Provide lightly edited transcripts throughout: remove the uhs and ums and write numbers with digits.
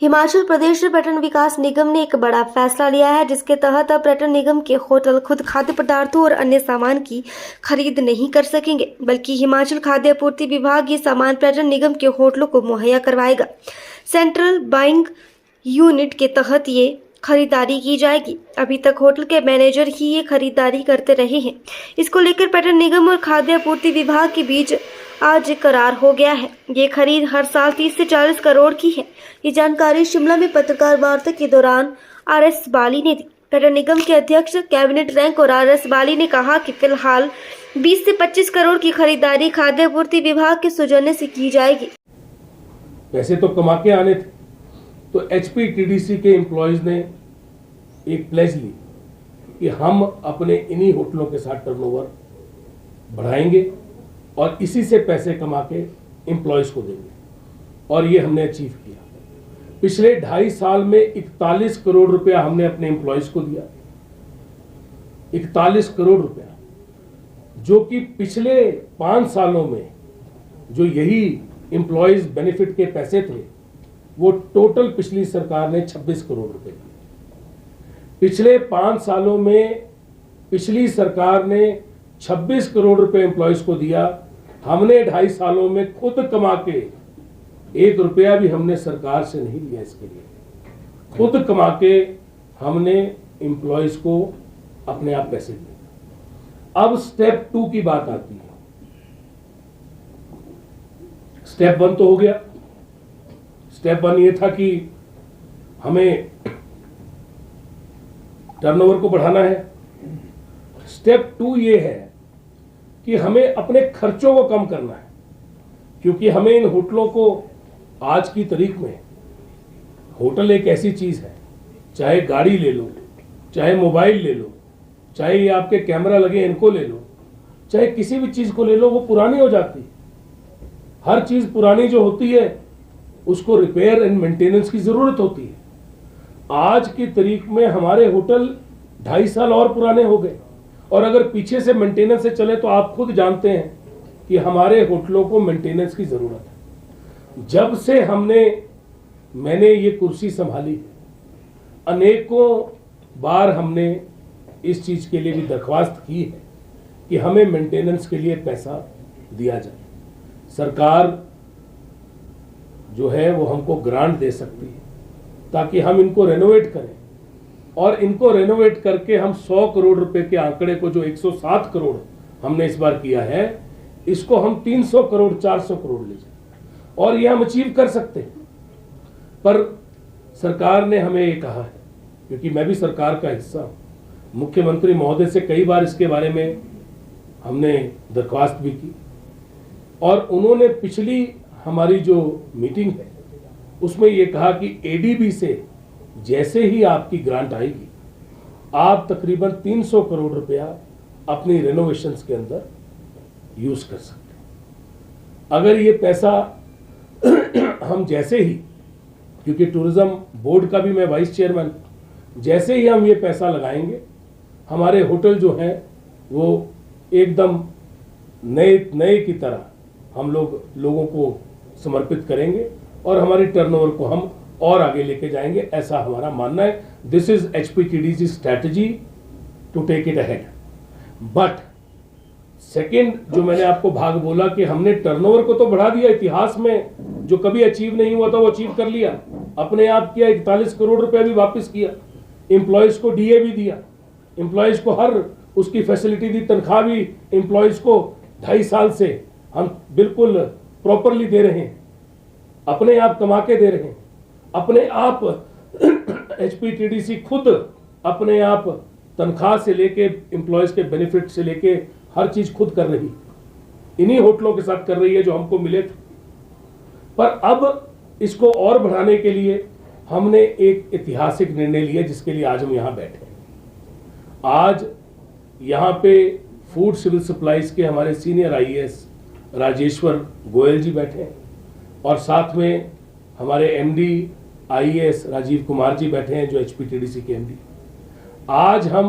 हिमाचल प्रदेश पर्यटन विकास निगम ने एक बड़ा फैसला लिया है, जिसके तहत अब पर्यटन निगम के होटल खुद खाद्य पदार्थों और अन्य सामान की खरीद नहीं कर सकेंगे, बल्कि हिमाचल खाद्य आपूर्ति विभाग ये सामान पर्यटन निगम के होटलों को मुहैया करवाएगा। सेंट्रल बाइंग यूनिट के तहत ये खरीदारी की जाएगी। अभी तक होटल के मैनेजर ही ये खरीदारी करते रहे हैं। इसको लेकर पर्यटन निगम और खाद्य आपूर्ति विभाग के बीच आज करार हो गया है। ये खरीद हर साल 30 से 40 करोड़ की है। ये जानकारी शिमला में पत्रकार वार्ता के दौरान आर.एस. बाली ने दी। पर्यटन निगम के अध्यक्ष कैबिनेट रैंक और आर.एस. बाली ने कहा कि फिलहाल 20 से 25 करोड़ की खरीदारी खाद्य आपूर्ति विभाग के सौजन्य से की जाएगी। पैसे तो कमा के आने थे, तो HPTDC के एम्प्लॉयज ने एक प्लेज ली कि हम अपने इन्हीं होटलों के साथ टर्नओवर बढ़ाएंगे और इसी से पैसे कमा के एम्प्लॉयज को देंगे, और ये हमने अचीव किया। पिछले 2.5 साल में 41 करोड़ रुपया हमने अपने एम्प्लॉयज को दिया। 41 करोड़ रुपया, जो कि पिछले 5 सालों में जो यही एम्प्लॉयज बेनिफिट के पैसे थे, वो टोटल पिछली सरकार ने 26 करोड़ रुपए दिए। पिछले 5 सालों में पिछली सरकार ने 26 करोड़ रुपए एम्प्लॉयज को दिया। हमने 2.5 सालों में खुद कमा के 1 रुपया भी हमने सरकार से नहीं लिया। इसके लिए खुद कमा के हमने एम्प्लॉयज को अपने आप पैसे दिए। अब स्टेप 2 की बात आती है। स्टेप 1 तो हो गया। स्टेप 1 ये था कि हमें टर्नओवर को बढ़ाना है। स्टेप 2 ये है कि हमें अपने खर्चों को कम करना है, क्योंकि हमें इन होटलों को आज की तारीख में, होटल एक ऐसी चीज है, चाहे गाड़ी ले लो, चाहे मोबाइल ले लो, चाहे ये आपके कैमरा लगे इनको ले लो, चाहे किसी भी चीज को ले लो, वो पुरानी हो जाती है। हर चीज पुरानी जो होती है उसको रिपेयर एंड मेंटेनेंस की जरूरत होती है। आज की तारीख में हमारे होटल 2.5 साल और पुराने हो गए, और अगर पीछे से मेंटेनेंस से चले तो आप खुद जानते हैं कि हमारे होटलों को मेंटेनेंस की जरूरत है। जब से मैंने ये कुर्सी संभाली, अनेकों बार हमने इस चीज के लिए भी दरख्वास्त की है कि हमें मेंटेनेंस के लिए पैसा दिया जाए। सरकार जो है वो हमको ग्रांट दे सकती है ताकि हम इनको रेनोवेट करें, और इनको रेनोवेट करके हम 100 करोड़ रुपए के आंकड़े को, जो 107 करोड़ हमने इस बार किया है, इसको हम 300 करोड़ 400 करोड़ ले जाए, और ये हम अचीव कर सकते हैं। पर सरकार ने हमें ये कहा है, क्योंकि मैं भी सरकार का हिस्सा हूं, मुख्यमंत्री महोदय से कई बार इसके बारे में हमने दरख्वास्त भी की, और उन्होंने पिछली हमारी जो मीटिंग है उसमें ये कहा कि ADB से जैसे ही आपकी ग्रांट आएगी, आप तकरीबन 300 करोड़ रुपया अपनी रेनोवेशंस के अंदर यूज कर सकते हैं। अगर ये पैसा हम जैसे ही, क्योंकि टूरिज्म बोर्ड का भी मैं वाइस चेयरमैन, जैसे ही हम ये पैसा लगाएंगे, हमारे होटल जो हैं वो एकदम नए की तरह हम लोगों को समर्पित करेंगे, और हमारी टर्नओवर को हम और आगे लेके जाएंगे, ऐसा हमारा मानना है। This is HPTDC strategy to take it ahead. But second, जो मैंने आपको भाग बोला कि हमने टर्नओवर को तो बढ़ा दिया, इतिहास में जो कभी अचीव नहीं हुआ था वो अचीव कर लिया, अपने आप किया। 41 करोड़ रुपया भी वापस किया, एम्प्लॉयज को DA भी दिया, एम्प्लॉयज को हर उसकी फैसिलिटी दी, तनख्वाह भी एम्प्लॉयज को 2.5 साल से हम बिल्कुल प्रॉपरली दे रहे हैं, अपने आप कमा के दे रहे हैं, अपने आप HPTDC खुद अपने आप तनख्वाह से लेके एम्प्लॉयज के बेनिफिट से लेके हर चीज खुद कर रही, इन्हीं होटलों के साथ कर रही है जो हमको मिले थे। पर अब इसको और बढ़ाने के लिए हमने एक ऐतिहासिक निर्णय लिया, जिसके लिए आज हम यहां बैठे हैं। आज यहां पे फूड सिविल सप्लाईज के हमारे सीनियर IAS राजेश्वर गोयल जी बैठे हैं, और साथ में हमारे MD IAS राजीव कुमार जी बैठे हैं, जो HPTDC के MD। आज हम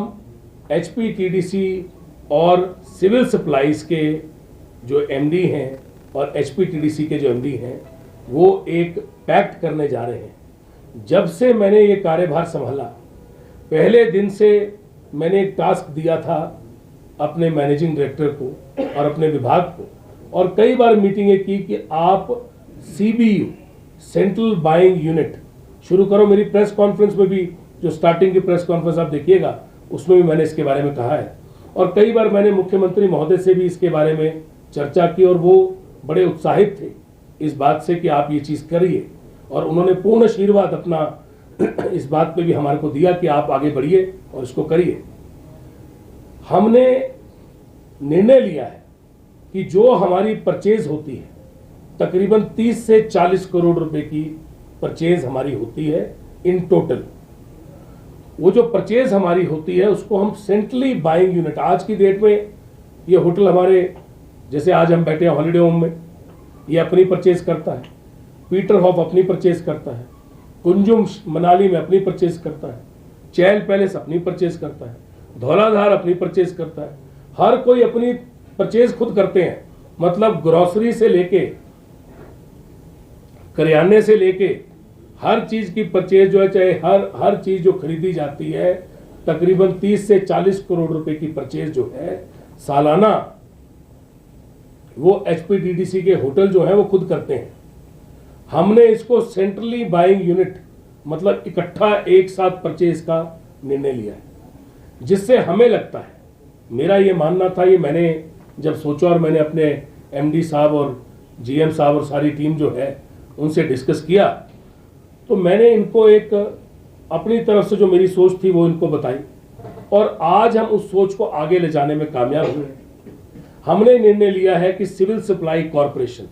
HPTDC और सिविल सप्लाईज के जो MD हैं और HPTDC के जो MD हैं, वो एक पैक्ट करने जा रहे हैं जब से मैंने ये कार्यभार संभाला, पहले दिन से मैंने एक टास्क दिया था अपने मैनेजिंग डायरेक्टर को और अपने विभाग को, और कई बार मीटिंगें की कि आप CBU सेंट्रल बाइंग यूनिट शुरू करो। मेरी प्रेस कॉन्फ्रेंस में भी, जो स्टार्टिंग की प्रेस कॉन्फ्रेंस आप देखिएगा, उसमें भी मैंने इसके बारे में कहा है, और कई बार मैंने मुख्यमंत्री महोदय से भी इसके बारे में चर्चा की, और वो बड़े उत्साहित थे इस बात से कि आप ये चीज़ करिए, और उन्होंने पूर्ण आशीर्वाद अपना इस बात पे भी हमारे को दिया कि आप आगे बढ़िए और इसको करिए। हमने निर्णय लिया है कि जो हमारी परचेज होती है, तकरीबन 30 से 40 करोड़ रुपए की परचेज हमारी होती है इन टोटल। वो जो परचेज हमारी होती है उसको हम सेंट्रली बाइंग यूनिट, आज की डेट में ये होटल हमारे, जैसे आज हम बैठे हैं हॉलीडे होम में, ये अपनी परचेज करता है, पीटर हॉफ अपनी परचेज करता है, कुंजुम मनाली में अपनी परचेज करता है, चैल पैलेस अपनी परचेज करता है, धौलाधार अपनी परचेज करता है। हर कोई अपनी परचेज खुद करते हैं। मतलब ग्रोसरी से लेके, करियाने से लेके, हर चीज की परचेज जो है, चाहे हर चीज जो खरीदी जाती है, तकरीबन 30 से 40 करोड़ रुपए की परचेज जो है सालाना, वो HPTDC के होटल जो है वो खुद करते हैं। हमने इसको सेंट्रली बाइंग यूनिट, मतलब इकट्ठा एक साथ परचेज का निर्णय लिया है, जिससे हमें लगता है, मेरा ये मानना था, ये मैंने जब सोचा और मैंने अपने MD साहब और GM साहब और सारी टीम जो है उनसे डिस्कस किया, तो मैंने इनको एक अपनी तरफ से जो मेरी सोच थी वो इनको बताई, और आज हम उस सोच को आगे ले जाने में कामयाब हुए। हमने निर्णय लिया है कि सिविल सप्लाई कॉरपोरेशन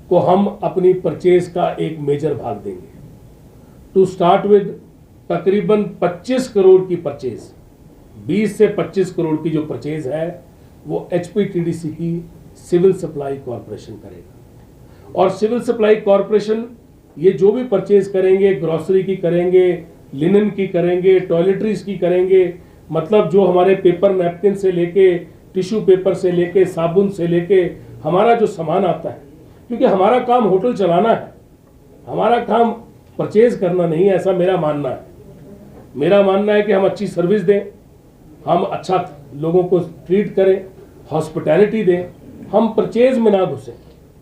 को हम अपनी परचेज का एक मेजर भाग देंगे। टू स्टार्ट विद तकरीबन 25 करोड़ की परचेज, 20 से 25 करोड़ की जो परचेज है वो HPTDC की सिविल सप्लाई कॉरपोरेशन करेगा। और सिविल सप्लाई कॉरपोरेशन ये जो भी परचेज करेंगे, ग्रोसरी की करेंगे, लिनन की करेंगे, टॉयलेटरीज की करेंगे, मतलब जो हमारे पेपर नैपकिन से लेके, टिश्यू पेपर से लेके, साबुन से लेके, हमारा जो सामान आता है, क्योंकि हमारा काम होटल चलाना है, हमारा काम परचेज करना नहीं है, ऐसा मेरा मानना है। मेरा मानना है कि हम अच्छी सर्विस दें, हम अच्छा लोगों को ट्रीट करें, हॉस्पिटैलिटी दें, हम परचेज में ना घुसें।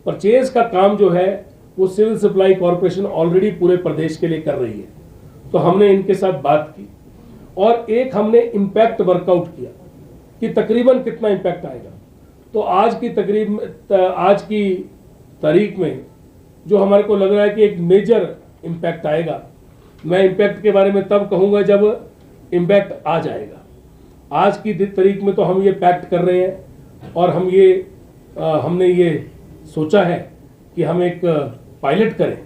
परचेज का काम जो है वो सिविल सप्लाई कॉरपोरेशन ऑलरेडी पूरे प्रदेश के लिए कर रही है। तो हमने इनके साथ बात की, और एक हमने इम्पैक्ट वर्कआउट किया कि तकरीबन कितना इम्पैक्ट आएगा। तो आज की तारीख में जो हमारे को लग रहा है कि एक मेजर इम्पैक्ट आएगा। मैं इम्पैक्ट के बारे में तब कहूँगा जब इम्पैक्ट आ जाएगा। आज की तारीख में तो हम ये पैक्ट कर रहे हैं, और हमने ये सोचा है कि हम एक पायलट करें,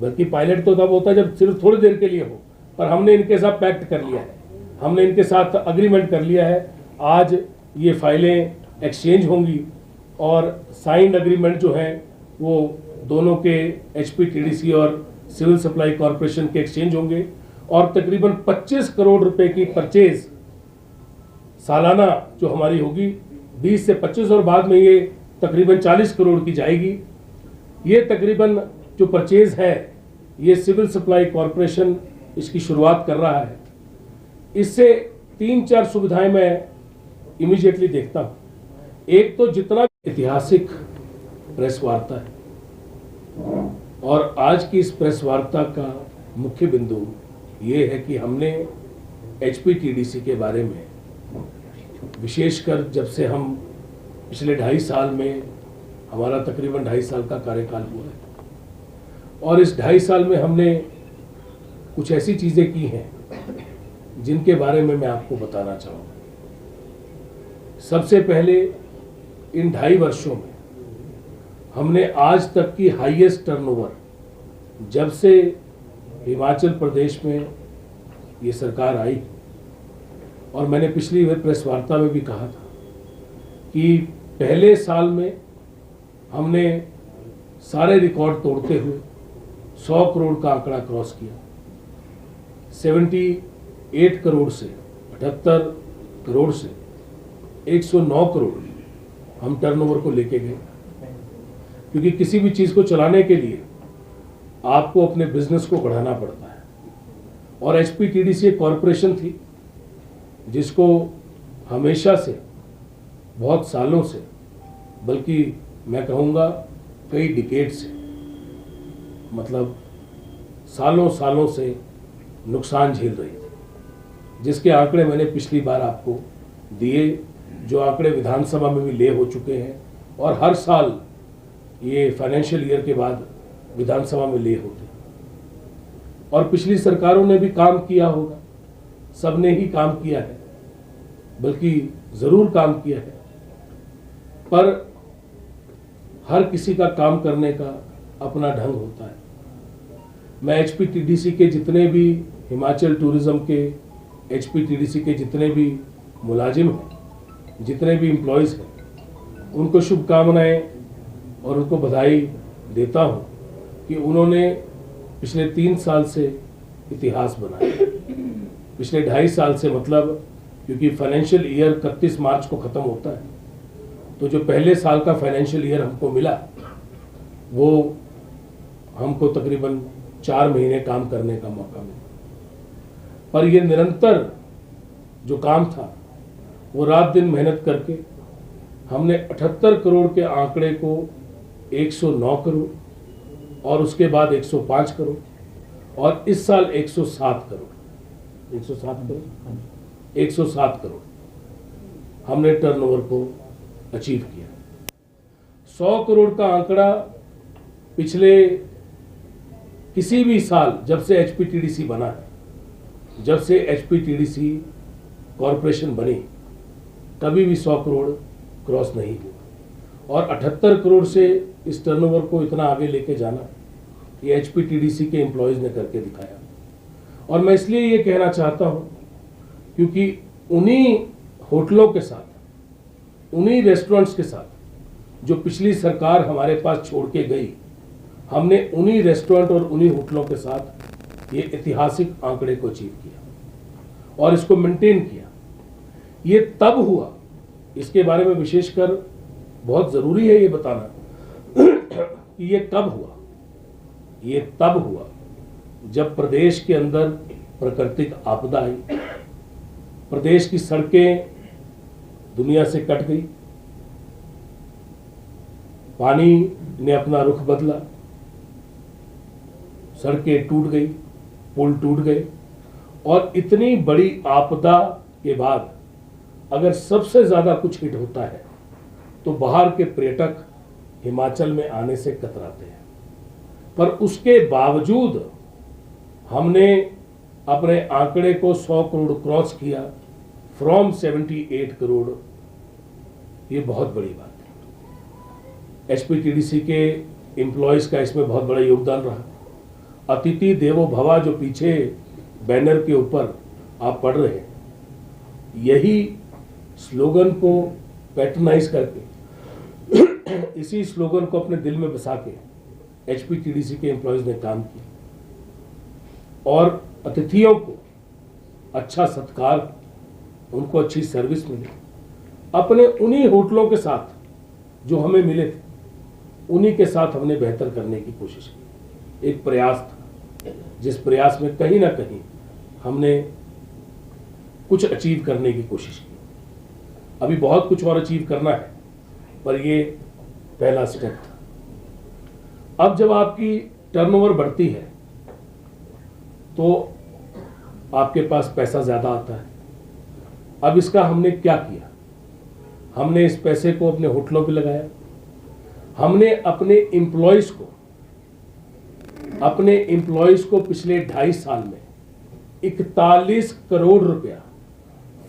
बल्कि पायलट तो तब होता है जब सिर्फ थोड़ी देर के लिए हो, पर हमने इनके साथ पैक्ट कर लिया है, हमने इनके साथ अग्रीमेंट कर लिया है। आज ये फाइलें एक्सचेंज होंगी, और साइंड अग्रीमेंट जो है वो दोनों के HPTDC और सिविल सप्लाई कॉरपोरेशन के एक्सचेंज होंगे, और तकरीबन 25 करोड़ रुपए की परचेज सालाना जो हमारी होगी, 20 से 25, और बाद में ये तकरीबन 40 करोड़ की जाएगी। ये तकरीबन जो परचेज है ये सिविल सप्लाई कॉरपोरेशन इसकी शुरुआत कर रहा है। इससे 3-4 सुविधाएं मैं इमीडिएटली देखता हूँ। एक तो जितना ऐतिहासिक प्रेस वार्ता है, और आज की इस प्रेस वार्ता का मुख्य बिंदु ये है कि हमने HPTDC के बारे में, विशेषकर जब से हम पिछले 2.5 साल में, हमारा तकरीबन 2.5 साल का कार्यकाल हुआ है, और इस 2.5 साल में हमने कुछ ऐसी चीज़ें की हैं जिनके बारे में मैं आपको बताना चाहूँगा। सबसे पहले इन 2.5 वर्षों में हमने आज तक की हाईएस्ट टर्नओवर, जब से हिमाचल प्रदेश में ये सरकार आई, और मैंने पिछली प्रेस वार्ता में भी कहा था कि पहले साल में हमने सारे रिकॉर्ड तोड़ते हुए 100 करोड़ का आंकड़ा क्रॉस किया। 78 करोड़ से 78 करोड़ से 109 करोड़ हम टर्नओवर को लेके गए, क्योंकि किसी भी चीज़ को चलाने के लिए आपको अपने बिजनेस को बढ़ाना पड़ता है। और एचपीटीडीसी एक कॉरपोरेशन थी जिसको हमेशा से, बहुत सालों से, बल्कि मैं कहूँगा कई डिकेड से, मतलब सालों सालों से नुकसान झेल रही थी, जिसके आंकड़े मैंने पिछली बार आपको दिए, जो आंकड़े विधानसभा में भी ले हो चुके हैं और हर साल ये फाइनेंशियल ईयर के बाद विधानसभा में ले होते हैं। और पिछली सरकारों ने भी काम किया होगा, सबने ही काम किया है, बल्कि जरूर काम किया है, पर हर किसी का काम करने का अपना ढंग होता है। मैं एचपीटीडीसी के जितने भी, हिमाचल टूरिज्म के एचपीटीडीसी के जितने भी मुलाजिम हैं, जितने भी एम्प्लॉयज़ हैं, उनको शुभकामनाएं और उनको बधाई देता हूं कि उन्होंने पिछले 3 साल से इतिहास बनाया। पिछले 2.5 साल से, मतलब क्योंकि फाइनेंशियल ईयर 31 मार्च को ख़त्म होता है, तो जो पहले साल का फाइनेंशियल ईयर हमको मिला वो हमको तकरीबन 4 महीने काम करने का मौका मिला। पर ये निरंतर जो काम था वो रात दिन मेहनत करके हमने 78 करोड़ के आंकड़े को 109 करोड़ और उसके बाद 105 करोड़ और इस साल 107 करोड़ 107 करोड़ हमने टर्नओवर को अचीव किया। 100 करोड़ का आंकड़ा पिछले किसी भी साल, जब से एचपीटीडीसी बना है, जब से एचपीटीडीसी कॉरपोरेशन बनी, कभी भी 100 करोड़ क्रॉस नहीं हुआ। और 78 करोड़ से इस टर्नओवर को इतना आगे लेके जाना, ये एचपीटीडीसी के एम्प्लॉयज़ ने करके दिखाया। और मैं इसलिए ये कहना चाहता हूँ क्योंकि उन्हीं होटलों के साथ, उन्हीं रेस्टोरेंट्स के साथ जो पिछली सरकार हमारे पास छोड़ के गई, हमने उन्हीं रेस्टोरेंट और उन्हीं होटलों के साथ ये ऐतिहासिक आंकड़े को अचीव किया और इसको मेंटेन किया। ये तब हुआ, इसके बारे में विशेषकर बहुत ज़रूरी है ये बताना कि ये कब हुआ। ये तब हुआ जब प्रदेश के अंदर प्राकृतिक आपदा आई, प्रदेश की सड़कें दुनिया से कट गई, पानी ने अपना रुख बदला, सड़कें टूट गई, पुल टूट गए। और इतनी बड़ी आपदा के बाद अगर सबसे ज़्यादा कुछ हिट होता है तो बाहर के पर्यटक हिमाचल में आने से कतराते हैं। पर उसके बावजूद हमने अपने आंकड़े को 100 करोड़ क्रॉस किया फ्रॉम 78 करोड़। ये बहुत बड़ी बात है। एचपीटीडीसी के एम्प्लॉयज़ का इसमें बहुत बड़ा योगदान रहा। अतिथि देवो भवा जो पीछे बैनर के ऊपर आप पढ़ रहे हैं, यही स्लोगन को पैटर्नाइज करके इसी स्लोगन को अपने दिल में बसा के एचपीटीडीसी के एम्प्लॉयज़ ने काम किया और अतिथियों को अच्छा सत्कार, उनको अच्छी सर्विस मिली। अपने उन्हीं होटलों के साथ जो हमें मिले थे, उन्हीं के साथ हमने बेहतर करने की कोशिश की। एक प्रयास था, जिस प्रयास में कहीं ना कहीं हमने कुछ अचीव करने की कोशिश की। अभी बहुत कुछ और अचीव करना है, पर ये पहला स्टेप था। अब जब आपकी टर्नओवर बढ़ती है तो आपके पास पैसा ज़्यादा आता है। अब इसका हमने क्या किया? हमने इस पैसे को अपने होटलों पे लगाया। हमने अपने एम्प्लॉयज़ को पिछले 2.5 साल में 41 करोड़ रुपया,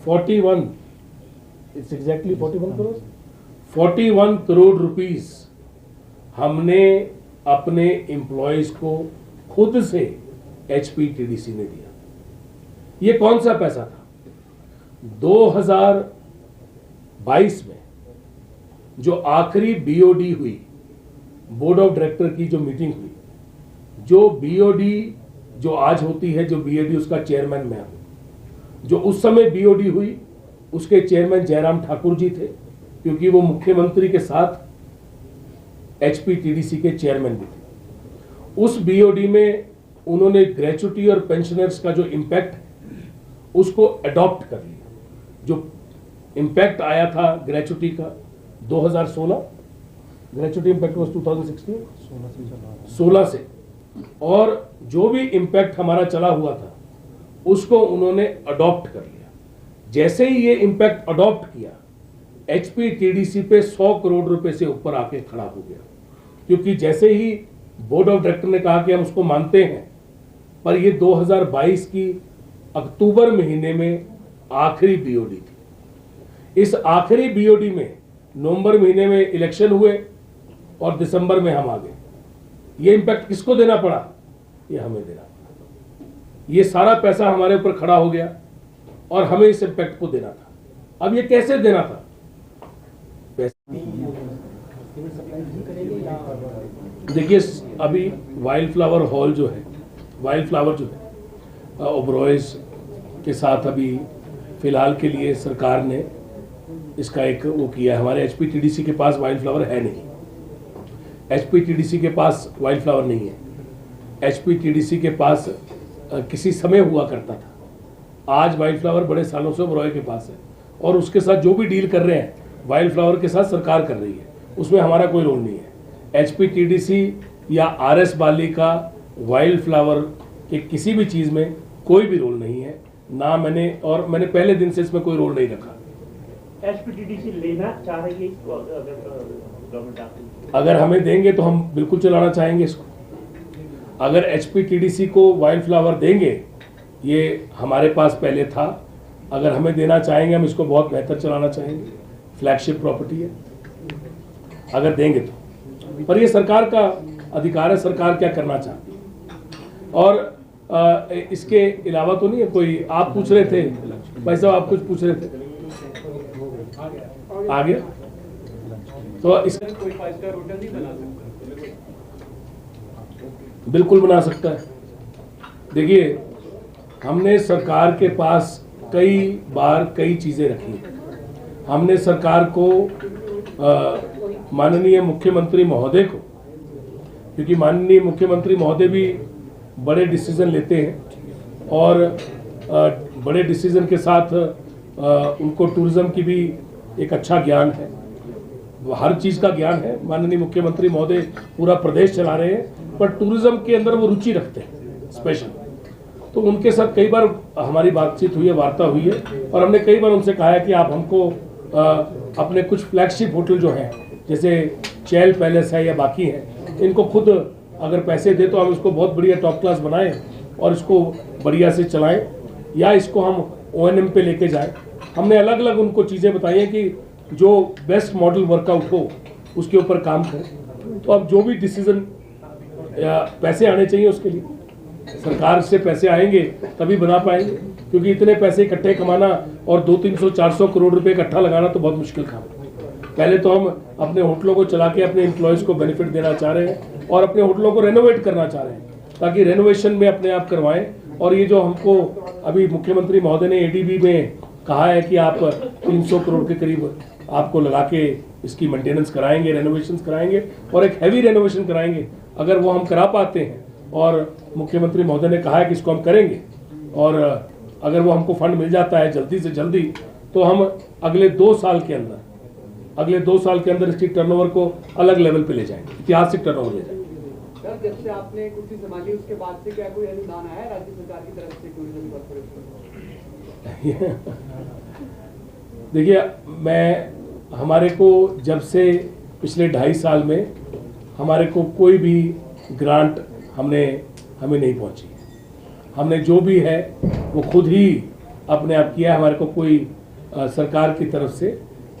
41 करोड़ रुपीस हमने अपने एम्प्लॉयज़ को खुद से एचपीटीडीसी ने दिया। ये कौन सा पैसा था? 2022 में जो आखिरी बीओडी हुई, बोर्ड ऑफ डायरेक्टर की जो मीटिंग हुई, जो बीओडी जो आज होती है, जो बीओडी उसका चेयरमैन मैं हूं। जो उस समय बीओडी हुई उसके चेयरमैन जयराम ठाकुर जी थे, क्योंकि वो मुख्यमंत्री के साथ एचपीटीडीसी के चेयरमैन भी थे। उस बीओडी में उन्होंने ग्रेचुटी और पेंशनर्स का जो इम्पैक्ट उसको अडॉप्ट कर लिया। जो इम्पैक्ट आया था ग्रेचुटी का 2016, ग्रेचुटी इम्पैक्ट वॉज 2016 से, और जो भी इम्पैक्ट हमारा चला हुआ था उसको उन्होंने अडॉप्ट कर लिया। जैसे ही ये इम्पैक्ट अडॉप्ट किया, एचपीटीडीसी पे 100 करोड़ रुपए से ऊपर आके खड़ा हो गया, क्योंकि जैसे ही बोर्ड ऑफ डायरेक्टर ने कहा कि हम उसको मानते हैं, पर ये 2022 की अक्टूबर महीने में आखिरी बीओडी थी। इस आखिरी बीओडी में नवंबर महीने में इलेक्शन हुए और दिसंबर में हम आ गए। ये इम्पैक्ट किसको देना पड़ा? ये हमें देना पड़ा। ये सारा पैसा हमारे ऊपर खड़ा हो गया और हमें इस इम्पैक्ट को देना था। अब ये कैसे देना था? देखिए, अभी वाइल्ड फ्लावर हॉल जो है, वाइल्ड फ्लावर जो है ओबरॉयज के साथ अभी फिलहाल के लिए सरकार ने इसका एक वो किया। हमारे एचपीटीडीसी के पास वाइल्ड फ्लावर है नहीं, एचपीटीडीसी के पास वाइल्ड फ्लावर नहीं है। एचपीटीडीसी के पास किसी समय हुआ करता था, आज वाइल्ड फ्लावर बड़े सालों से ओबरॉय के पास है, और उसके साथ जो भी डील कर रहे हैं वाइल्ड फ्लावर के साथ सरकार कर रही है, उसमें हमारा कोई रोल नहीं है। एचपीटीडीसी या आरएस बाली का वाइल्ड फ्लावर के किसी भी चीज़ में कोई भी रोल नहीं है, ना मैंने पहले दिन से इसमें कोई रोल नहीं रखा। एचपीटीडीसी लेना चाह रही है गवर्नमेंट आपको? अगर हमें देंगे तो हम बिल्कुल चलाना चाहेंगे इसको। अगर एचपीटीडीसी को वाइल्ड फ्लावर देंगे, ये हमारे पास पहले था, अगर हमें देना चाहेंगे हम इसको बहुत बेहतर चलाना चाहेंगे। फ्लैगशिप प्रॉपर्टी है, अगर देंगे तो। पर ये सरकार का अधिकार है, सरकार क्या करना चाहती है। और इसके अलावा तो नहीं है कोई। आप पूछ रहे थे भाई साहब, आप कुछ पूछ रहे थे, आ गया तो इस कोई 5 स्टार होटल नहीं बना सकता? बिल्कुल बना सकता है। देखिए, हमने सरकार के पास कई बार कई चीज़ें रखी। हमने सरकार को माननीय मुख्यमंत्री महोदय को, क्योंकि माननीय मुख्यमंत्री महोदय भी बड़े डिसीजन लेते हैं और बड़े डिसीजन के साथ उनको टूरिज्म की भी एक अच्छा ज्ञान है, हर चीज़ का ज्ञान है। माननीय मुख्यमंत्री महोदय पूरा प्रदेश चला रहे हैं, पर टूरिज्म के अंदर वो रुचि रखते हैं स्पेशल। तो उनके साथ कई बार हमारी बातचीत हुई है, वार्ता हुई है, और हमने कई बार उनसे कहा है कि आप हमको अपने कुछ फ्लैगशिप होटल जो हैं, जैसे चैल पैलेस है या बाकी हैं, इनको खुद अगर पैसे दे तो हम इसको बहुत बढ़िया टॉप क्लास बनाएं और इसको बढ़िया से चलाएं, या इसको हम ओएनएम पे लेके जाएं। हमने अलग अलग उनको चीज़ें बताई हैं कि जो बेस्ट मॉडल वर्कआउट हो उसके ऊपर काम करें। तो अब जो भी डिसीजन, पैसे आने चाहिए उसके लिए, सरकार से पैसे आएंगे तभी बना पाएंगे, क्योंकि इतने पैसे इकट्ठे कमाना और 200-300-400 करोड़ रुपए इकट्ठा लगाना तो बहुत मुश्किल काम है। पहले तो हम अपने होटलों को चला के अपने एम्प्लॉयज़ को बेनिफिट देना चाह रहे हैं और अपने होटलों को रेनोवेट करना चाह रहे हैं, ताकि रेनोवेशन में अपने आप करवाएं। और ये जो हमको अभी मुख्यमंत्री महोदय ने एडीबी में कहा है कि आप 300 करोड़ के करीब आपको लगा के इसकी मेंटेनेंस कराएंगे, रेनोवेशन कराएंगे और एक हैवी रेनोवेशन कराएंगे। अगर वो हम करा पाते हैं, और मुख्यमंत्री महोदय ने कहा है कि इसको हम करेंगे, और अगर वो हमको फंड मिल जाता है जल्दी से जल्दी, तो हम अगले 2 साल के अंदर इसकी टर्नओवर को अलग लेवल पे ले जाएंगे, ऐतिहासिक टर्नओवर ले जाएंगे। सर, जब से आपने कुर्सी संभाली उसके बाद से क्या कोई अनुदान आया राज्य सरकार की तरफ से टूरिज्म कॉर्पोरेशन? देखिए, हमारे को जब से पिछले 2.5 साल में हमारे को कोई भी ग्रांट हमें नहीं पहुंची। हमने जो भी है वो खुद ही अपने आप किया है। हमारे को कोई सरकार की तरफ से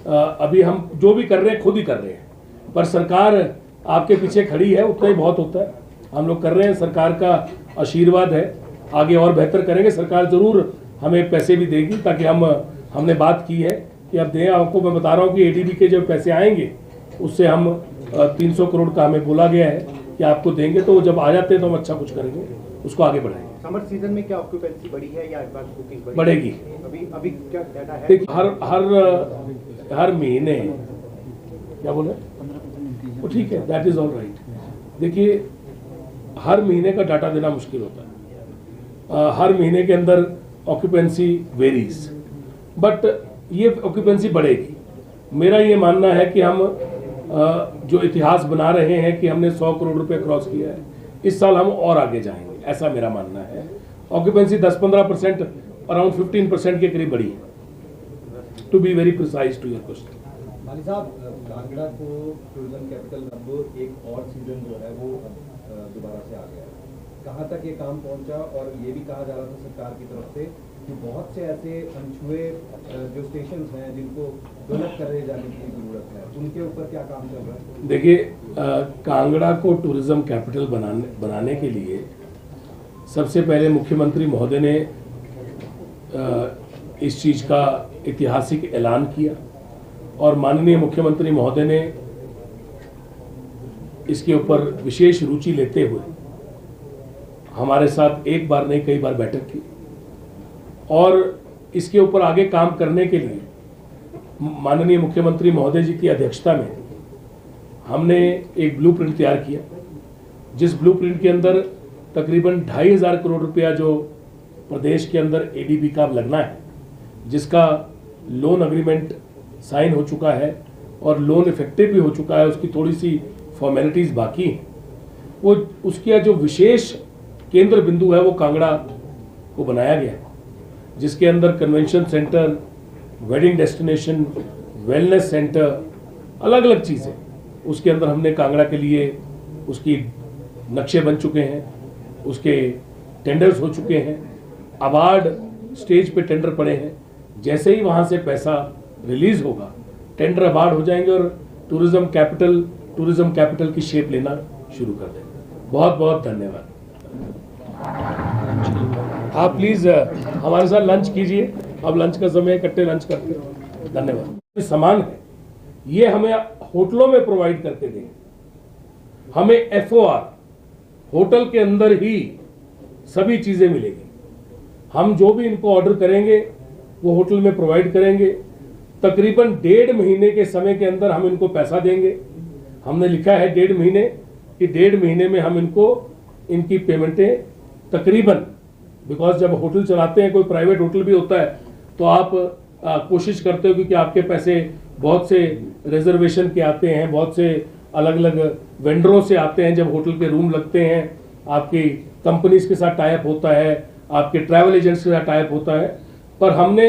अभी हम जो भी कर रहे हैं खुद ही कर रहे हैं, पर सरकार आपके पीछे खड़ी है, उतना ही बहुत होता है। हम लोग कर रहे हैं, सरकार का आशीर्वाद है, आगे और बेहतर करेंगे। सरकार ज़रूर हमें पैसे भी देगी, ताकि हमने बात की है कि अब दें। आपको मैं बता रहा हूँ कि एडीबी के जो पैसे आएंगे उससे हम 300 करोड़ का हमें बोला गया है कि आपको देंगे, तो जब आ जाते हैं तो हम अच्छा कुछ करेंगे, उसको आगे बढ़ाएंगे। समर सीजन में क्या ऑक्यूपेंसी बढ़ी है या एडवांस बुकिंग बढ़ेगी? अभी क्या डाटा है? देखिए, हर महीने क्या बोले वो ठीक है, दैट इज ऑल राइट। देखिए, हर महीने का डाटा देना मुश्किल होता है। हर महीने के अंदर ऑक्यूपेंसी वेरीज, बट ये ऑक्यूपेंसी बढ़ेगी। मेरा ये मानना है कि हम जो इतिहास बना रहे हैं कि हमने 100 करोड़ रुपए क्रॉस किया है, इस साल हम और आगे जाएंगे, ऐसा मेरा मानना है। ऑक्यूपेंसी 10-15%, अराउंड 15% के करीब बढ़ी है, to be very precise to your question. माली साहब, कांगड़ा को टूरिज्म कैपिटल अब एक और सीजन जो है वो दोबारा से आ गया है। कहाँ तक ये काम पहुंचा? और ये भी कहा जा रहा था सरकार की तरफ से कि बहुत से ऐसे अनछुए जो स्टेशंस हैं जिनको डेवलप करे जाने की जरूरत है, उनके ऊपर क्या काम चल रहा है? देखिए, कांगड़ा को टूरिज्म कैपिटल बनाने के लिए सबसे पहले मुख्यमंत्री महोदय ने इस चीज़ का ऐतिहासिक ऐलान किया और माननीय मुख्यमंत्री महोदय ने इसके ऊपर विशेष रुचि लेते हुए हमारे साथ एक बार नहीं कई बार बैठक की और इसके ऊपर आगे काम करने के लिए माननीय मुख्यमंत्री महोदय जी की अध्यक्षता में हमने एक ब्लूप्रिंट तैयार किया, जिस ब्लूप्रिंट के अंदर तकरीबन 2,500 करोड़ रुपया जो प्रदेश के अंदर एडीबी का लगना है, जिसका लोन एग्रीमेंट साइन हो चुका है और लोन इफेक्टिव भी हो चुका है, उसकी थोड़ी सी फॉर्मेलिटीज़ बाकी हैं, वो उसका जो विशेष केंद्र बिंदु है वो कांगड़ा को बनाया गया है, जिसके अंदर convention centre, wedding destination, wellness centre, अलग अलग चीज़ें उसके अंदर हमने कांगड़ा के लिए उसकी नक्शे बन चुके हैं, उसके टेंडर्स हो चुके हैं, अवार्ड स्टेज पे टेंडर पड़े हैं। जैसे ही वहाँ से पैसा रिलीज होगा, टेंडर अवार्ड हो जाएंगे और टूरिज्म कैपिटल की शेप लेना शुरू कर देंगे। बहुत बहुत धन्यवाद। आप प्लीज हमारे साथ लंच कीजिए, अब लंच का समय, इकट्ठे लंच करते हैं। धन्यवाद। सामान है ये हमें होटलों में प्रोवाइड करके देंगे, हमें FOR होटल के अंदर ही सभी चीजें मिलेगी। हम जो भी इनको ऑर्डर करेंगे वो होटल में प्रोवाइड करेंगे। तकरीबन 1.5 महीने के समय के अंदर हम इनको पैसा देंगे। हमने लिखा है 1.5 महीने, कि 1.5 महीने में हम इनको इनकी पेमेंटें तकरीबन, बिकॉज जब होटल चलाते हैं, कोई प्राइवेट होटल भी होता है, तो आप कोशिश करते हो कि आपके पैसे बहुत से रिजर्वेशन के आते हैं, बहुत से अलग अलग वेंडरों से आते हैं। जब होटल के रूम लगते हैं, आपकी कंपनीज के साथ टाइप होता है, आपके ट्रैवल एजेंट्स के साथ टाइप होता है, पर हमने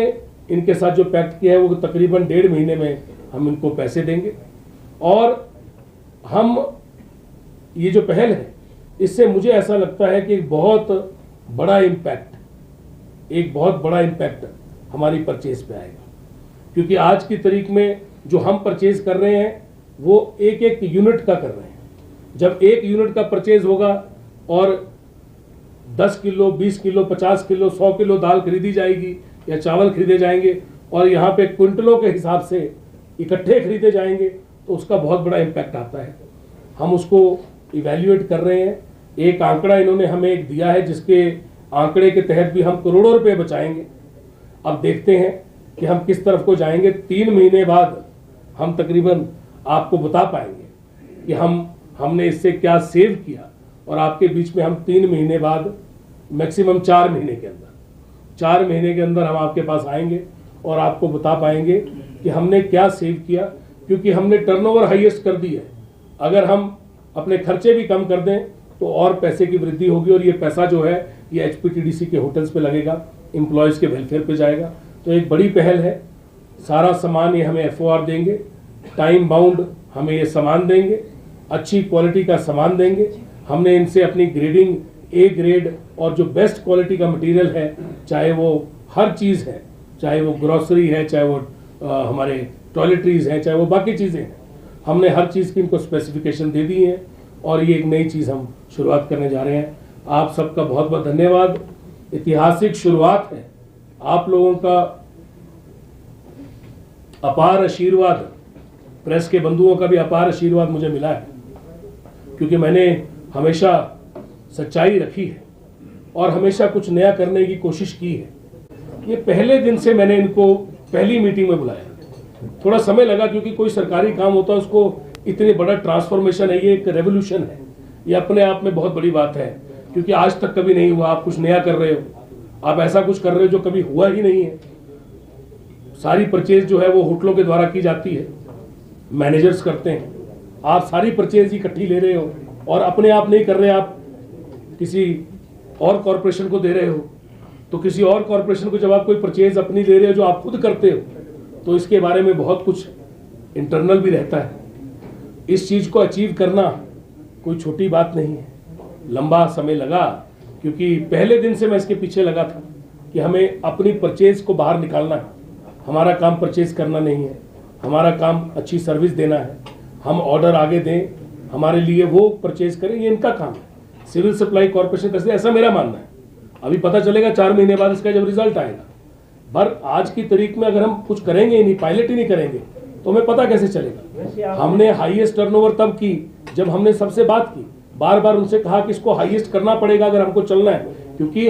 इनके साथ जो पैक्ट किया है वो तकरीबन 1.5 महीने में हम इनको पैसे देंगे। और हम ये जो पहल है, इससे मुझे ऐसा लगता है कि एक बहुत बड़ा इम्पैक्ट हमारी परचेज पे आएगा, क्योंकि आज की तारीख में जो हम परचेज कर रहे हैं वो एक यूनिट का कर रहे हैं। जब 1 यूनिट का परचेज होगा और 10 किलो, 20 किलो, 50 किलो, 100 किलो दाल खरीदी जाएगी या चावल खरीदे जाएंगे और यहाँ पे क्विंटलों के हिसाब से इकट्ठे खरीदे जाएंगे, तो उसका बहुत बड़ा इम्पैक्ट आता है। हम उसको इवैल्यूएट कर रहे हैं। एक आंकड़ा इन्होंने हमें एक दिया है, जिसके आंकड़े के तहत भी हम करोड़ों रुपए बचाएंगे। अब देखते हैं कि हम किस तरफ को जाएंगे। 3 महीने बाद हम तकरीबन आपको बता पाएंगे कि हमने इससे क्या सेव किया, और आपके बीच में हम 3 महीने बाद, मैक्सिमम 4 महीने के अंदर हम आपके पास आएंगे और आपको बता पाएंगे कि हमने क्या सेव किया, क्योंकि हमने टर्नओवर हाईएस्ट कर दी है। अगर हम अपने खर्चे भी कम कर दें तो और पैसे की वृद्धि होगी, और ये पैसा जो है ये HPTDC के होटल्स पे लगेगा, एम्प्लॉयज़ के वेलफेयर पे जाएगा। तो एक बड़ी पहल है। सारा सामान ये हमें FOR देंगे, टाइम बाउंड हमें ये सामान देंगे, अच्छी क्वालिटी का सामान देंगे। हमने इनसे अपनी ग्रेडिंग A ग्रेड और जो बेस्ट क्वालिटी का मटेरियल है, चाहे वो हर चीज़ है, चाहे वो ग्रॉसरी है, चाहे वो हमारे टॉयलेटरीज हैं, चाहे वो बाकी चीज़ें हैं, हमने हर चीज़ की इनको स्पेसिफिकेशन दे दी है और ये एक नई चीज़ हम शुरुआत करने जा रहे हैं। आप सबका बहुत बहुत धन्यवाद। ऐतिहासिक शुरुआत है। आप लोगों का अपार आशीर्वाद, प्रेस के बंधुओं का भी अपार आशीर्वाद मुझे मिला है, क्योंकि मैंने हमेशा सच्चाई रखी है और हमेशा कुछ नया करने की कोशिश की है। ये पहले दिन से मैंने इनको पहली मीटिंग में बुलाया। थोड़ा समय लगा, क्योंकि कोई सरकारी काम होता है उसको इतने बड़ा ट्रांसफॉर्मेशन है, ये एक रेवोल्यूशन है, ये अपने आप में बहुत बड़ी बात है, क्योंकि आज तक कभी नहीं हुआ। आप कुछ नया कर रहे हो, आप ऐसा कुछ कर रहे हो जो कभी हुआ ही नहीं है। सारी परचेज जो है वो होटलों के द्वारा की जाती है, मैनेजर्स करते हैं। आप सारी परचेज इकट्ठी ले रहे हो और अपने आप नहीं कर रहे, आप किसी और कॉरपोरेशन को दे रहे हो। तो किसी और कॉरपोरेशन को जब आप कोई परचेज अपनी दे रहे हो जो आप खुद करते हो, तो इसके बारे में बहुत कुछ इंटरनल भी रहता है। इस चीज़ को अचीव करना कोई छोटी बात नहीं है, लंबा समय लगा, क्योंकि पहले दिन से मैं इसके पीछे लगा था कि हमें अपनी परचेज को बाहर निकालना है। हमारा काम परचेज करना नहीं है, हमारा काम अच्छी सर्विस देना है। हम ऑर्डर आगे दें, हमारे लिए वो परचेज करें, ये इनका काम है। सिविल सप्लाई कॉर्पोरेशन कैसे, ऐसा मेरा मानना है। अभी पता चलेगा 4 महीने बाद इसका जब रिजल्ट आएगा। पर आज की तारीख में अगर हम कुछ करेंगे ही नहीं, पायलट ही नहीं करेंगे, तो हमें पता कैसे चलेगा। हमने हाईएस्ट टर्नओवर तब की जब हमने सबसे बात की, बार बार उनसे कहा कि इसको हाईएस्ट करना पड़ेगा अगर हमको चलना है, क्योंकि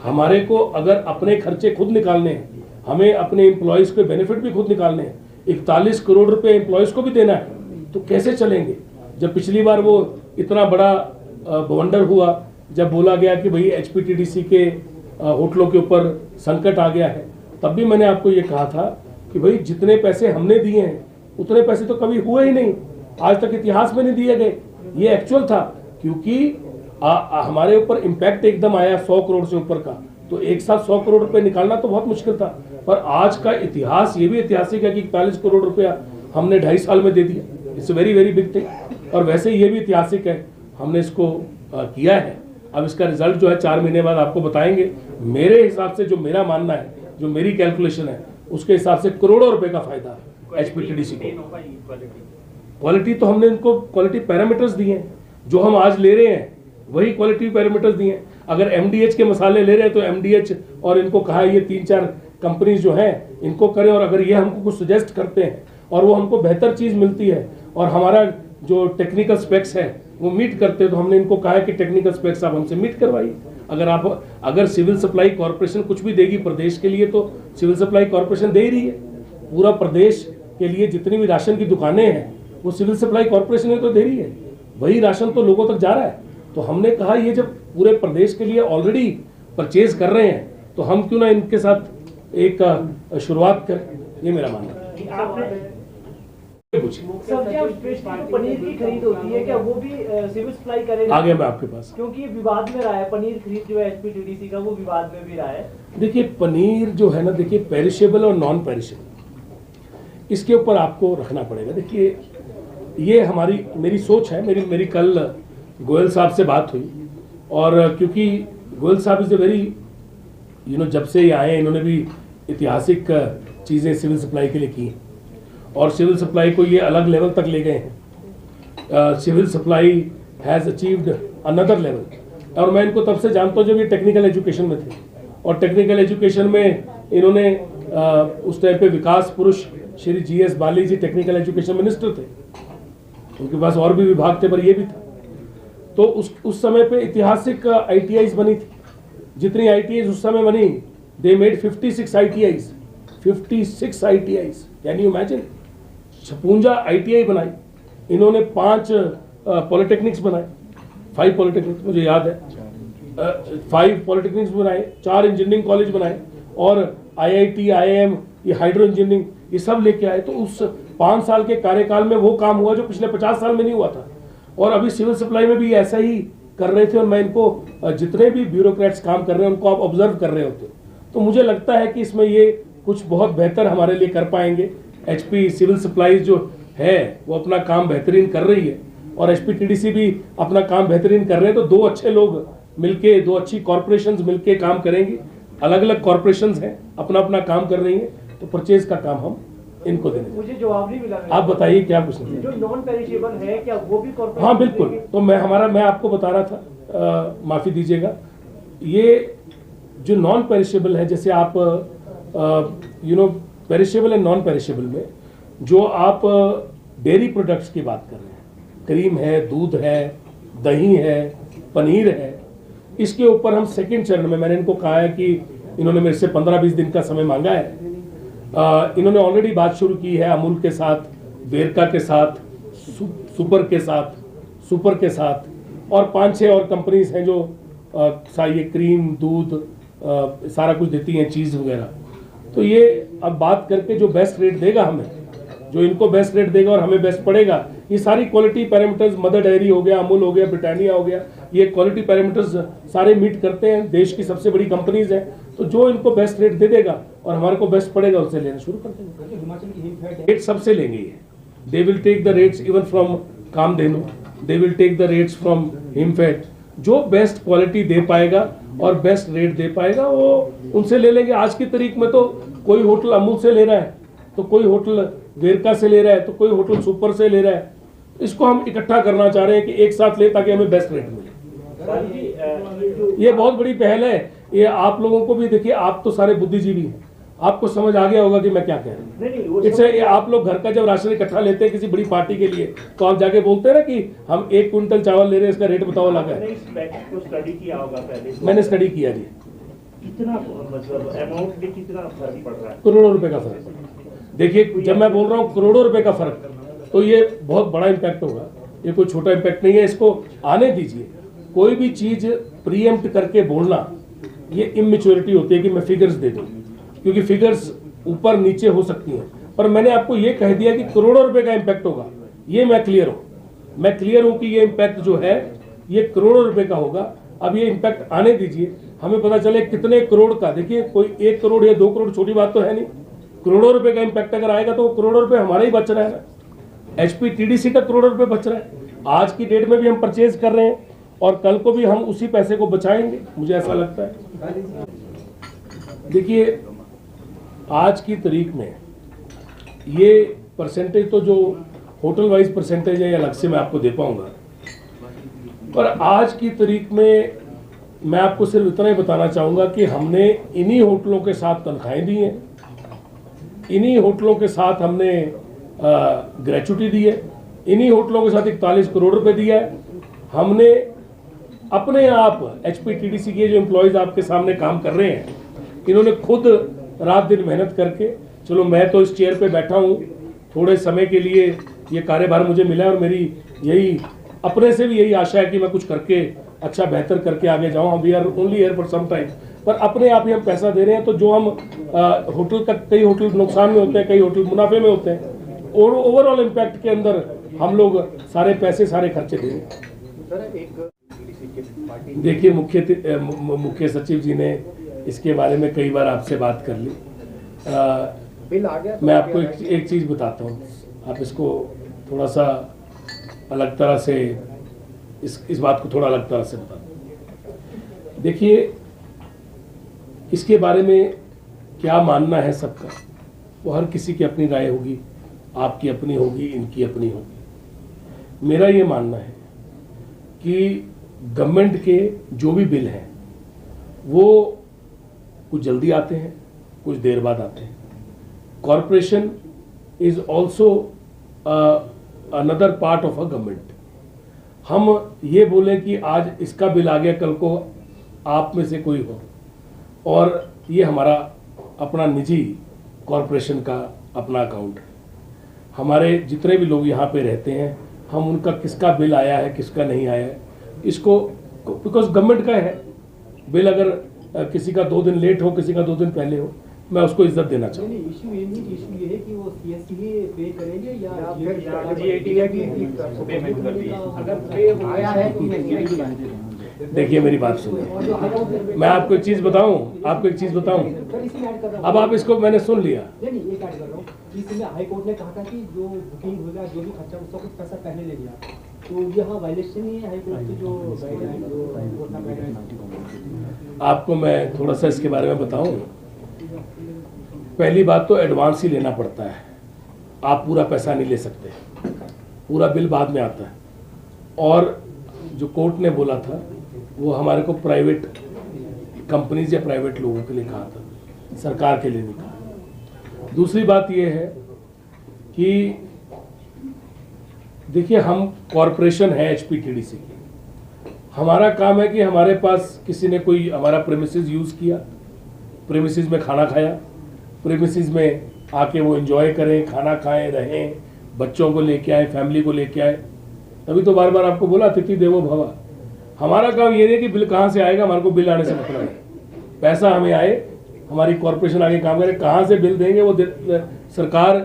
हमारे को अगर अपने खर्चे खुद निकालने हैं, हमें अपने एम्प्लॉयज़ के बेनिफिट भी खुद निकालने हैं, 41 करोड़ रुपए एम्प्लॉयज़ को भी देना है, तो कैसे चलेंगे। जब पिछली बार वो इतना बड़ा बवंडर हुआ, जब बोला गया कि भाई HPTDC के होटलों के ऊपर संकट आ गया है, तब भी मैंने आपको ये कहा था कि भाई जितने पैसे हमने दिए हैं उतने पैसे तो कभी हुए ही नहीं, आज तक इतिहास में नहीं दिए गए। ये एक्चुअल था, क्योंकि हमारे ऊपर इम्पैक्ट एकदम आया 100 करोड़ से ऊपर का, तो एक साथ 100 करोड़ रुपए निकालना तो बहुत मुश्किल था। पर आज का इतिहास ये भी ऐतिहासिक है कि 41 करोड़ रुपया हमने 2.5 साल में दे दिया। It's very very big thing. और वैसे ये भी ऐतिहासिक है, हमने इसको किया है। अब इसका रिजल्ट जो है 4 महीने बाद आपको बताएंगे। मेरे हिसाब से जो मेरा मानना है, जो मेरी कैलकुलेशन है, उसके हिसाब से करोड़ों रुपए का फायदा HPTDC को। क्वालिटी तो हमने इनको क्वालिटी पैरामीटर्स दिए हैं, जो हम आज ले रहे हैं वही क्वालिटी पैरामीटर्स दिए हैं। अगर MDH के मसाले ले रहे हैं तो MDH, और इनको कहा ये 3-4 कंपनीज जो हैं इनको करें, और अगर ये हमको कुछ सजेस्ट करते हैं और वो हमको बेहतर चीज़ मिलती है और हमारा जो टेक्निकल स्पेक्स है वो मीट करते हैं, तो हमने इनको कहा है कि टेक्निकल स्पेक्स आप हमसे मीट करवाइए। अगर सिविल सप्लाई कॉर्पोरेशन कुछ भी देगी प्रदेश के लिए, तो सिविल सप्लाई कॉर्पोरेशन दे ही रही है। पूरा प्रदेश के लिए जितनी भी राशन की दुकानें हैं वो सिविल सप्लाई कॉर्पोरेशन ने तो दे रही है, वही राशन तो लोगों तक जा रहा है। तो हमने कहा ये जब पूरे प्रदेश के लिए ऑलरेडी परचेज कर रहे हैं, तो हम क्यों ना इनके साथ एक शुरुआत करें, ये मेरा मानना है। सब्जियां स्पेशली पनीर की खरीद होती है, क्या वो भी सिविल सप्लाई करेगा? आ गया मैं आपके पास, क्योंकि विवाद में रहा है पनीर खरीद जो है HPTDC का, वो विवाद में भी रहा है। देखिए पनीर जो है ना, देखिए पेरिशेबल और नॉन पेरिशेबल, इसके ऊपर आपको रखना पड़ेगा। देखिए ये मेरी सोच है। मेरी कल गोयल साहब से बात हुई, और क्योंकि गोयल साहब इज़ ए वेरी जब से ये आए इन्होंने भी ऐतिहासिक चीज़ें सिविल सप्लाई के लिए की हैं, और सिविल सप्लाई को ये अलग लेवल तक ले गए हैं। Civil supply has achieved another level. और मैं इनको तब से जानता हूँ जब ये टेक्निकल एजुकेशन में थे, और टेक्निकल एजुकेशन में इन्होंने उस टाइम पे विकास पुरुष श्री GS बाली जी टेक्निकल एजुकेशन मिनिस्टर थे, उनके पास और भी विभाग थे पर ये भी था। तो उस समय पे ऐतिहासिक ITIs बनी थी। जितनी ITIs उस समय बनी, they made 56 ITIs, 56 ITIs, can you imagine. 56 ITI बनाई इन्होंने, 5 पॉलिटेक्निक्स बनाए, 5 पॉलिटेक्निक्स मुझे याद है, 5 पॉलिटेक्निक्स बनाए, 4 इंजीनियरिंग कॉलेज बनाए, और IIT IIM ये हाइड्रो इंजीनियरिंग ये सब लेके आए। तो उस 5 साल के कार्यकाल में वो काम हुआ जो पिछले 50 साल में नहीं हुआ था। और अभी सिविल सप्लाई में भी ऐसा ही कर रहे थे, और मैं इनको जितने भी ब्यूरोक्रेट्स काम कर रहे हैं उनको आप ऑब्जर्व कर रहे होते, तो मुझे लगता है कि इसमें ये कुछ बहुत बेहतर हमारे लिए कर पाएंगे। HP सिविल सप्लाईज जो है वो अपना काम बेहतरीन कर रही है, और HPTDC भी अपना काम बेहतरीन कर रहे हैं। तो 2 अच्छे लोग मिलके, 2 अच्छी कॉर्पोरेशंस मिलके काम करेंगी। अलग अलग कॉर्पोरेशंस हैं, अपना अपना काम कर रही हैं, तो परचेज का काम हम इनको देने। मुझे जवाब नहीं मिला। आप बताइए क्या पूछना है? जो नॉन पेरिशेबल है क्या वो भी कॉर्पोरेशन? हाँ बिल्कुल। तो मैं आपको बता रहा था, माफ़ी दीजिएगा, ये जो नॉन पेरिशेबल है, जैसे आप पेरिशेबल एंड नॉन पेरिशेबल में जो आप डेयरी प्रोडक्ट्स की बात कर रहे हैं, क्रीम है, दूध है, दही है, पनीर है, इसके ऊपर हम सेकंड चरण में, मैंने इनको कहा है कि इन्होंने मेरे से 15-20 दिन का समय मांगा है। इन्होंने ऑलरेडी बात शुरू की है अमूल के साथ, वेरका के साथ, सुपर के साथ, और 5-6 और कंपनीज हैं जो ये क्रीम, दूध सारा कुछ देती हैं, चीज़ वगैरह। तो ये अब बात करके जो बेस्ट रेट देगा हमें, जो इनको बेस्ट रेट देगा और हमें बेस्ट पड़ेगा, ये सारी क्वालिटी पैरामीटर्स, मदर डेयरी हो गया, अमूल हो गया, ब्रिटानिया हो गया, ये क्वालिटी पैरामीटर्स सारे मीट करते हैं, देश की सबसे बड़ी कंपनीज हैं। तो जो इनको बेस्ट रेट दे देगा और हमारे को बेस्ट पड़ेगा, उससे लेना शुरू कर देंगे। हिमाचल की हिमफैट रेट सबसे लेंगे ये, they will take the rates even from Kamdhenu, they will take the rates from Himfed. जो बेस्ट क्वालिटी दे पाएगा और बेस्ट रेट दे पाएगा वो उनसे ले लेंगे। आज की तारीख में तो कोई होटल अमूल से ले रहा है, तो कोई होटल वेरका से ले रहा है, तो कोई होटल सुपर से ले रहा है। इसको हम इकट्ठा करना चाह रहे हैं कि एक साथ ले, ताकि हमें बेस्ट रेट मिले। ये बहुत बड़ी पहल है। ये आप लोगों को भी देखिए, आप तो सारे बुद्धिजीवी हैं, आपको समझ आ गया होगा कि मैं क्या कह रहा हूँ। इससे आप लोग घर का जब राशन इकट्ठा लेते हैं किसी बड़ी पार्टी के लिए, तो आप जाके बोलते हैं ना कि हम 1 क्विंटल चावल ले रहे हैं, इसका रेट बताओ लगा है। स्टडी किया होगा पहले, मैंने स्टडी किया जी। कितना मतलब अमाउंट में कितना फर्क पड़ रहा है? करोड़ों रुपए का फर्क। देखिए, जब मैं बोल रहा हूँ करोड़ों रुपए का फर्क, तो ये बहुत बड़ा इम्पैक्ट होगा, ये कोई छोटा इम्पैक्ट नहीं है। इसको आने दीजिए। कोई भी चीज प्रीएम्प्ट करके बोलना, ये इमेच्योरिटी होती है कि मैं फिगर्स दे दूं, क्योंकि फिगर्स ऊपर नीचे हो सकती हैं। पर मैंने आपको ये कह दिया कि करोड़ों रुपए का इम्पैक्ट होगा, ये मैं क्लियर हूँ कि ये इम्पैक्ट जो है ये करोड़ों रुपए का होगा। अब ये इम्पैक्ट आने दीजिए, हमें पता चले कितने करोड़ का। देखिए, कोई 1 करोड़ या 2 करोड़ छोटी बात तो है नहीं। करोड़ों रुपए का इम्पैक्ट अगर आएगा तो करोड़ों रुपए हमारा ही बच रहा है ना। HPTDC का करोड़ों रुपए बच रहा है। आज की डेट में भी हम परचेज कर रहे हैं और कल को भी हम उसी पैसे को बचाएंगे, मुझे ऐसा लगता है। देखिए, आज की तारीख में ये परसेंटेज तो जो होटल वाइज परसेंटेज है, ये अलग से मैं आपको दे पाऊंगा। पर आज की तारीख में मैं आपको सिर्फ इतना ही बताना चाहूँगा कि हमने इन्हीं होटलों के साथ तनख्वाहें दी हैं, इन्हीं होटलों के साथ हमने ग्रेचुटी दी है, इन्हीं होटलों के साथ 41 करोड़ रुपए दिया है। हमने अपने आप HPTDC के जो एम्प्लॉयज़ आपके सामने काम कर रहे हैं, इन्होंने खुद रात दिन मेहनत करके, चलो मैं तो इस चेयर पे बैठा हूँ थोड़े समय के लिए, ये कार्यभार मुझे मिला है और मेरी यही अपने से भी यही आशा है कि मैं कुछ करके अच्छा बेहतर करके आगे जाऊँ। We are only here for some time, पर अपने आप ही हम पैसा दे रहे हैं। तो जो हम होटल का, कई होटल नुकसान में होते हैं, कई होटल मुनाफे में होते हैं, और ओवरऑल इम्पैक्ट के अंदर हम लोग सारे पैसे, सारे खर्चे दे रहे हैं। देखिए, मुख्य सचिव जी ने इसके बारे में कई बार आपसे बात कर ली। बिल आ गया। मैं आपको एक चीज़ बताता हूँ, आप इसको थोड़ा सा अलग तरह से, इस बात को थोड़ा अलग तरह से बता दूँ। देखिए, इसके बारे में क्या मानना है सबका, वो हर किसी की अपनी राय होगी, आपकी अपनी होगी, इनकी अपनी होगी। मेरा ये मानना है कि गवर्नमेंट के जो भी बिल हैं वो कुछ जल्दी आते हैं, कुछ देर बाद आते हैं। Corporation is also another part of a government. हम ये बोलें कि आज इसका बिल आ गया, कल को आप में से कोई हो, और ये हमारा अपना निजी कॉरपोरेशन का अपना अकाउंट है। हमारे जितने भी लोग यहाँ पे रहते हैं, हम उनका किसका बिल आया है, किसका नहीं आया है, इसको, बिकॉज गवर्नमेंट का है बिल, अगर किसी का 2 दिन लेट हो, किसी का 2 दिन पहले हो, मैं उसको इज्जत देना चाहूँगा। इशू ये है कि वो CST ही पे करेंगे या पेमेंट कर दिए। अगर आया है तो देखिए, मेरी बात सुनिए, मैं आपको एक चीज़ बताऊं, अब आप इसको, मैंने सुन लिया। नहीं, ये ऐड कर रहा हूँ, इसमें हाई कोर्ट ने कहा था कि जो बुकिंग होगा, जो भी खर्चा, उसका कुछ पैसा पहले ले लिया, तो यहाँ वायलेशन ही है हाई कोर्ट की जो गाइडलाइन। आपको मैं थोड़ा सा इसके बारे में बताऊं। पहली बात तो एडवांस ही लेना पड़ता है, आप पूरा पैसा नहीं ले सकते, पूरा बिल बाद में आता है। और जो कोर्ट ने बोला था वो हमारे को प्राइवेट कंपनीज या प्राइवेट लोगों के लिए कहा था, सरकार के लिए नहीं कहा। दूसरी बात ये है कि देखिए, हम कॉरपोरेशन है HPTDC की, हमारा काम है कि हमारे पास किसी ने कोई हमारा प्रेमिसेस यूज़ किया, प्रेमिसेस में खाना खाया, प्रेमिसेस में आके वो एंजॉय करें, खाना खाएं, रहें, बच्चों को लेके आए, फैमिली को लेके आए। तभी तो बार बार आपको बोला अतिथि देवो भव। हमारा काम ये नहीं कि बिल कहाँ से आएगा, हमारे को बिल आने से मतलब है। पैसा हमें आए, हमारी कॉरपोरेशन आगे काम करे, कहाँ से बिल देंगे वो सरकार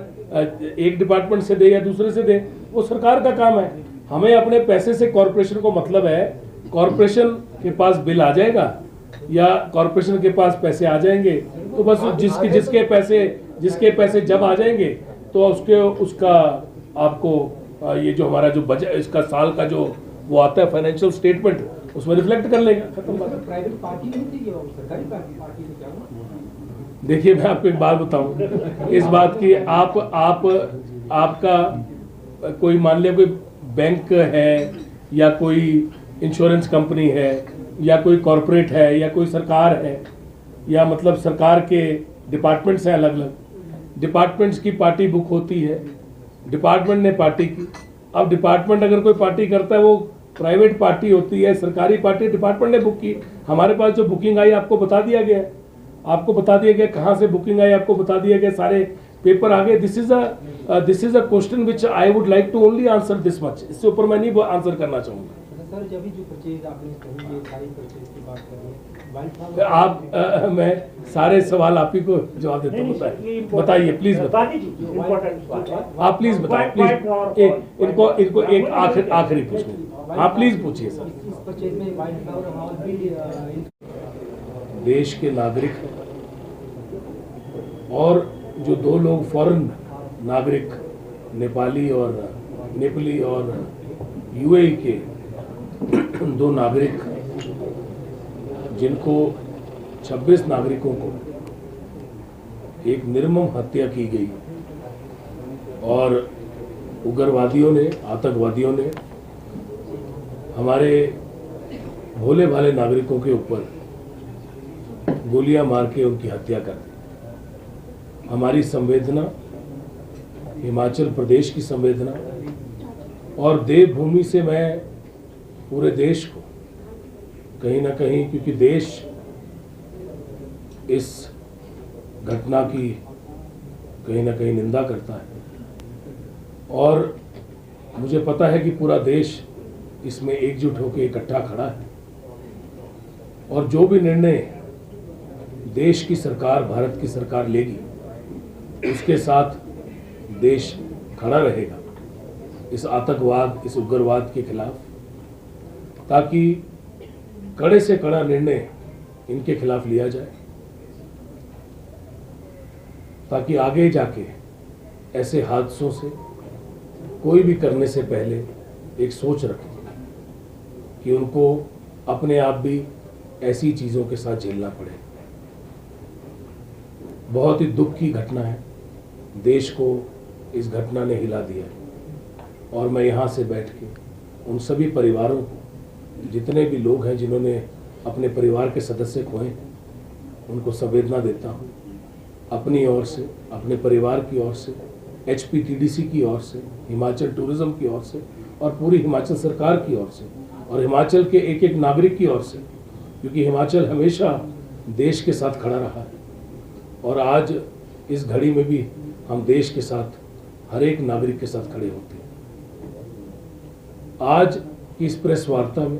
एक डिपार्टमेंट से दे या दूसरे से दे, वो सरकार का काम है। हमें अपने पैसे से कॉरपोरेशन को मतलब है, कॉरपोरेशन के पास बिल आ जाएगा या कॉरपोरेशन के पास पैसे आ जाएंगे तो बस जिसके पैसे जब आ जाएंगे तो उसका आपको ये जो हमारा जो बजट इसका साल का जो वो आता है फाइनेंशियल स्टेटमेंट उसमें रिफ्लेक्ट कर लेगा, खत्म बात। प्राइवेट पार्टी नहीं थी, वो सरकारी पार्टी से क्या हुआ? देखिए मैं आपको एक बात बताऊं, इस बात की आपका कोई मान लिया कोई बैंक है या कोई इंश्योरेंस कंपनी है या कोई कॉरपोरेट है या कोई सरकार है या मतलब सरकार के डिपार्टमेंट्स हैं, अलग अलग डिपार्टमेंट्स की पार्टी बुक होती है, डिपार्टमेंट ने पार्टी की। अब डिपार्टमेंट अगर कोई पार्टी करता है वो प्राइवेट पार्टी होती है, सरकारी पार्टी डिपार्टमेंट ने बुक की। हमारे पास जो बुकिंग आई आपको बता दिया गया है, आपको बता दिया गया कहाँ से बुकिंग आई, आपको बता दिया गया, सारे पेपर आ गए। This is a question which I would like to only answer this much, इससे ऊपर मैं नहीं आंसर करना चाहूँगा। सर जब भी जो परचेज आपने कही, ये सारी परचेज की बात कर रहे हैं, मैं सारे सवाल आप ही को जवाब देता हूँ, बताइए प्लीज बताइए, आप प्लीज बताइए, प्लीज इनको एक आखिरी प्रश्न, हाँ प्लीज पूछिए सर। इस परचेज में वाइट फ्लावर हाउस भी देश के नागरिक हैं और जो दो लोग फॉरेन नागरिक नेपाली और यूएई के दो नागरिक जिनको 26 नागरिकों को एक निर्मम हत्या की गई और उग्रवादियों ने, आतंकवादियों ने हमारे भोले भाले नागरिकों के ऊपर गोलियां मार के उनकी हत्या कर दी। हमारी संवेदना, हिमाचल प्रदेश की संवेदना और देवभूमि से मैं पूरे देश को कहीं ना कहीं, क्योंकि देश इस घटना की कहीं ना कहीं निंदा करता है और मुझे पता है कि पूरा देश इसमें एकजुट होकर इकट्ठा खड़ा है और जो भी निर्णय देश की सरकार, भारत की सरकार लेगी उसके साथ देश खड़ा रहेगा इस आतंकवाद, इस उग्रवाद के खिलाफ, ताकि कड़े से कड़ा निर्णय इनके खिलाफ लिया जाए, ताकि आगे जाके ऐसे हादसों से कोई भी करने से पहले एक सोच रखें कि उनको अपने आप भी ऐसी चीज़ों के साथ झेलना पड़े। बहुत ही दुख की घटना है, देश को इस घटना ने हिला दिया और मैं यहाँ से बैठ के उन सभी परिवारों को, जितने भी लोग हैं जिन्होंने अपने परिवार के सदस्य खोए, उनको संवेदना देता हूँ अपनी ओर से, अपने परिवार की ओर से, HPTDC की ओर से, हिमाचल टूरिज्म की ओर से और पूरी हिमाचल सरकार की ओर से और हिमाचल के एक एक नागरिक की ओर से, क्योंकि हिमाचल हमेशा देश के साथ खड़ा रहा है और आज इस घड़ी में भी हम देश के साथ, हर एक नागरिक के साथ खड़े होते हैं। आज की इस प्रेस वार्ता में